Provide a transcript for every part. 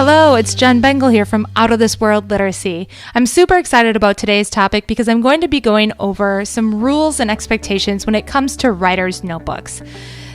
Hello, it's Jen Bengal here from Out of This World Literacy. I'm super excited about today's topic because I'm going to be going over some rules and expectations when it comes to writer's notebooks.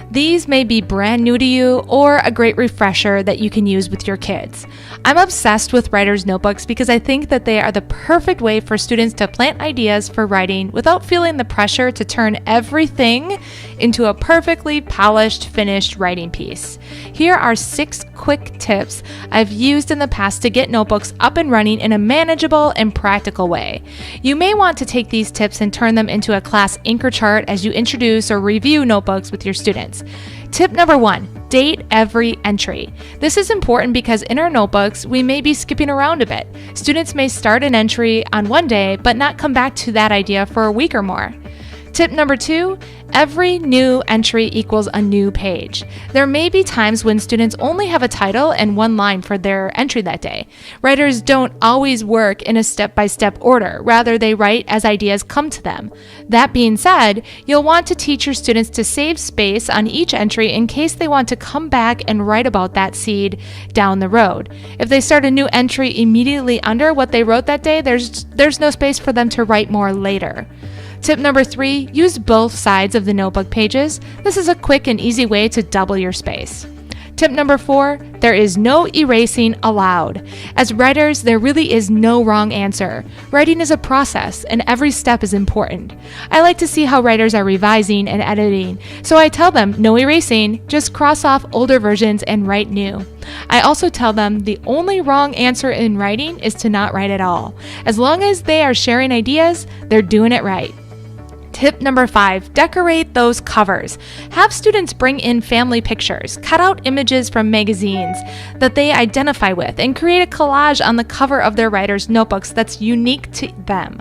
These may be brand new to you or a great refresher that you can use with your kids. I'm obsessed with writer's notebooks because I think that they are the perfect way for students to plant ideas for writing without feeling the pressure to turn everything into a perfectly polished, finished writing piece. Here are 6 quick tips I've used in the past to get notebooks up and running in a manageable and practical way. You may want to take these tips and turn them into a class anchor chart as you introduce or review notebooks with your students. Tip number 1, date every entry. This is important because in our notebooks, we may be skipping around a bit. Students may start an entry on one day, but not come back to that idea for a week or more. Tip number 2, every new entry equals a new page. There may be times when students only have a title and one line for their entry that day. Writers don't always work in a step-by-step order. Rather, they write as ideas come to them. That being said, you'll want to teach your students to save space on each entry in case they want to come back and write about that seed down the road. If they start a new entry immediately under what they wrote that day, there's no space for them to write more later. Tip number 3, use both sides of the notebook pages. This is a quick and easy way to double your space. Tip number 4, there is no erasing allowed. As writers, there really is no wrong answer. Writing is a process, and every step is important. I like to see how writers are revising and editing, so I tell them no erasing, just cross off older versions and write new. I also tell them the only wrong answer in writing is to not write at all. As long as they are sharing ideas, they're doing it right. Tip number 5, decorate those covers. Have students bring in family pictures, cut out images from magazines that they identify with, and create a collage on the cover of their writer's notebooks that's unique to them.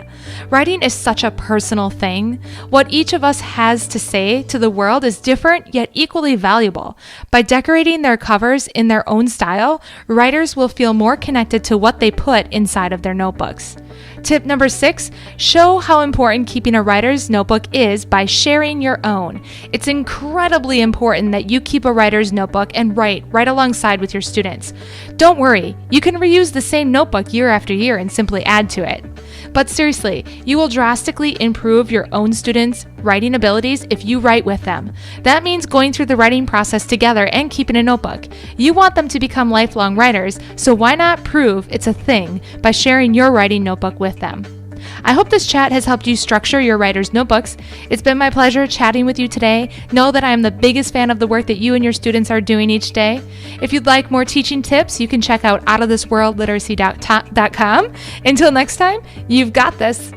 Writing is such a personal thing. What each of us has to say to the world is different yet equally valuable. By decorating their covers in their own style, writers will feel more connected to what they put inside of their notebooks. Tip number 6, show how important keeping a writer's notebook is by sharing your own. It's incredibly important that you keep a writer's notebook and write right alongside with your students. Don't worry, you can reuse the same notebook year after year and simply add to it. But seriously, you will drastically improve your own students' writing abilities if you write with them. That means going through the writing process together and keeping a notebook. You want them to become lifelong writers, so why not prove it's a thing by sharing your writing notebook with them? I hope this chat has helped you structure your writer's notebooks. It's been my pleasure chatting with you today. Know that I am the biggest fan of the work that you and your students are doing each day. If you'd like more teaching tips, you can check out outofthisworldliteracy.com. Until next time, you've got this.